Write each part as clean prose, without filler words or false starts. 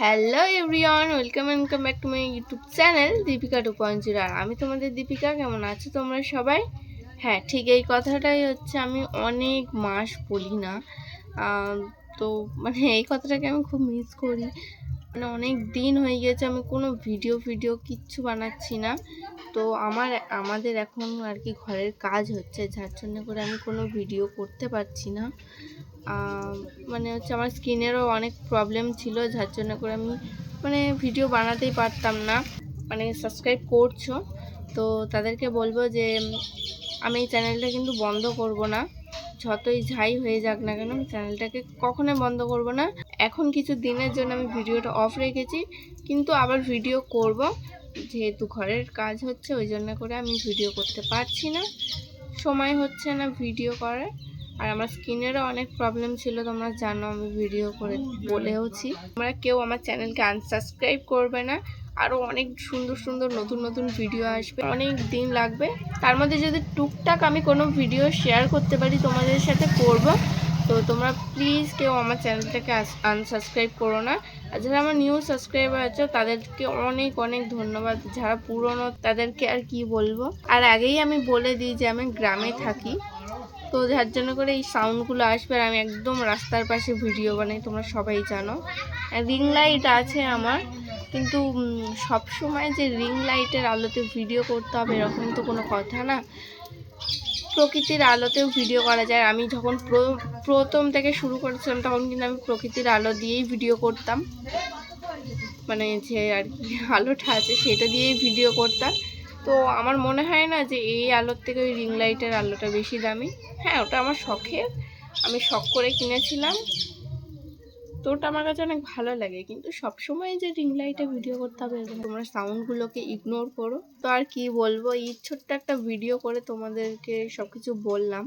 Hello everyone, welcome back to my YouTube channel Deepika 2.0। আর আমি তোমাদের দীপিকা। কেমন আছো তোমরা সবাই? হ্যাঁ, ঠিক এই কথাটাই হচ্ছে আমি অনেক মাস বলি না। তো এই কথাটাকে আমি খুব মিস করি। অনেক দিন হয়ে গেছে আমি কোনো ভিডিও কিচ্ছু বানাচ্ছি না। তো আমাদের এখন আর কি ঘরের কাজ হচ্ছে, যার জন্য করে আমি কোনো ভিডিও করতে পারছি না। হচ্ছে আমার স্কিনেরও অনেক প্রবলেম ছিল, যার জন্য করে আমি ভিডিও বানাতেই পারতাম না। সাবস্ক্রাইব করছো তো তাদেরকে বলবো যে আমি এই চ্যানেলটা কিন্তু বন্ধ করব না, যতই যাই হয়ে যাক না কেন আমি চ্যানেলটাকে কখনোই বন্ধ করব না। এখন কিছু দিনের জন্য আমি ভিডিওটা অফ রেখেছি, কিন্তু আবার ভিডিও করব। যেহেতু ঘরের কাজ হচ্ছে ওই জন্য করে আমি ভিডিও করতে পারছি না, সময় হচ্ছে না ভিডিও করার। আর আমার স্কিনেরও অনেক প্রবলেম ছিল, তোমরা জানো, আমি ভিডিও করে বলেওছি। তোমরা কেউ আমার চ্যানেলকে আনসাবস্ক্রাইব করবে না। আরও অনেক সুন্দর নতুন ভিডিও আসবে, অনেক দিন লাগবে। তার মধ্যে যদি টুকটাক আমি কোনো ভিডিও শেয়ার করতে পারি তোমাদের সাথে করব। তো তোমরা প্লিজ কেউ আমার চ্যানেলটাকে আনসাবস্ক্রাইব করো না। আর যারা আমার নিউ সাবস্ক্রাইবার আছে তাদেরকে অনেক ধন্যবাদ। যারা পুরনো তাদেরকে আর কি বলবো। আর আগেই আমি বলে দিই যে আমি গ্রামে থাকি, তো যার জন্য করে এই সাউন্ডগুলো আসবে। আর আমি একদম রাস্তার পাশে ভিডিও বানাই, তোমরা সবাই জানো। রিং লাইট আছে আমার, কিন্তু সব সময় যে রিং লাইটের আলোতে ভিডিও করতে হবে এরকম তো কোনো কথা না। প্রকৃতির আলোতেও ভিডিও করা যায়। আমি যখন প্রথম থেকে শুরু করেছিলাম তখন কিন্তু আমি প্রকৃতির আলো দিয়েই ভিডিও করতাম, যে আর কি আলোটা আছে সেটা দিয়েই ভিডিও করতাম। তো আমার মনে হয় না যে এই আলোর থেকে ওই রিং লাইটের আলোটা বেশি দামি। হ্যাঁ, ওটা আমার শখের, আমি শখ করে কিনেছিলাম, তো ওটা আমার কাছে অনেক ভালো লাগে। কিন্তু সবসময় যে রিং লাইটে ভিডিও করতে হবে এরকম, তোমরা সাউন্ডগুলোকে ইগনোর করো। তো আর কি বলবো, এই ছোট্ট একটা ভিডিও করে তোমাদেরকে সব কিছু বললাম।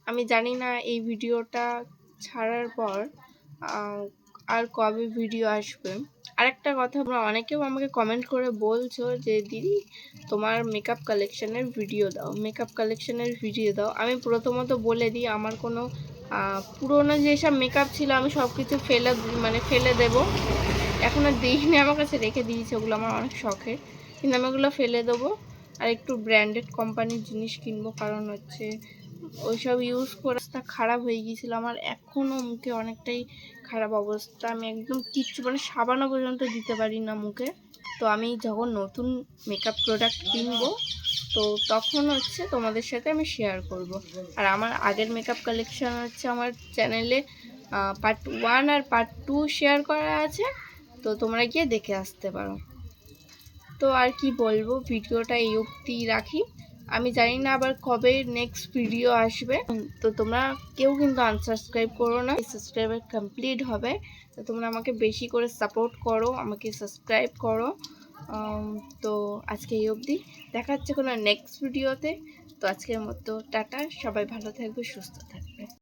আমি জানি না এই ভিডিওটা ছাড়ার পর আর কবে ভিডিও আসবে। আরেকটা কথা, তোমরা অনেকেও আমাকে কমেন্ট করে বলছো যে দিদি তোমার মেকআপ কালেকশনের ভিডিও দাও। আমি প্রথমত বলে দিই, আমার কোনো পুরোনো যেসব মেকআপ ছিল আমি সব কিছু ফেলে দেবো। এখন আর দিইনি, আমার কাছে রেখে দিয়েছি, ওগুলো আমার অনেক শখের, কিন্তু আমি ওগুলো ফেলে দেবো। আর একটু ব্র্যান্ডেড কোম্পানির জিনিস কিনবো, কারণ হচ্ছে ওইসব ইউজ করে খারাপ হয়ে গিয়েছিলো আমার। এখনও মুখে অনেকটাই খারাপ অবস্থা, আমি একদম কিচ্ছু সাবানও পর্যন্ত দিতে পারি না মুখে। তো আমি যখন নতুন মেকআপ প্রোডাক্ট কিনবো তো তখন হচ্ছে তোমাদের সাথে আমি শেয়ার করব। আর আমার আগের মেকআপ কালেকশান হচ্ছে আমার চ্যানেলে পার্ট 1 আর পার্ট 2 শেয়ার করা আছে, তো তোমরা গিয়ে দেখে আসতে পারো। তো আর কি বলবো, ভিডিওটা এই অবধি রাখি। আমি জানি না আবার কবে নেক্সট ভিডিও আসবে, তো তোমরা কেউ কিন্তু আনসাবস্ক্রাইব করো না। সাবস্ক্রাইবার কমপ্লিট হবে, তো তোমরা আমাকে বেশি করে সাপোর্ট করো, আমাকে সাবস্ক্রাইব করো। তো আজকে এই অবধি, দেখা হচ্ছে কোনো নেক্সট ভিডিওতে। তো আজকের মতো টাটা, সবাই ভালো থাকবে, সুস্থ থাকবে।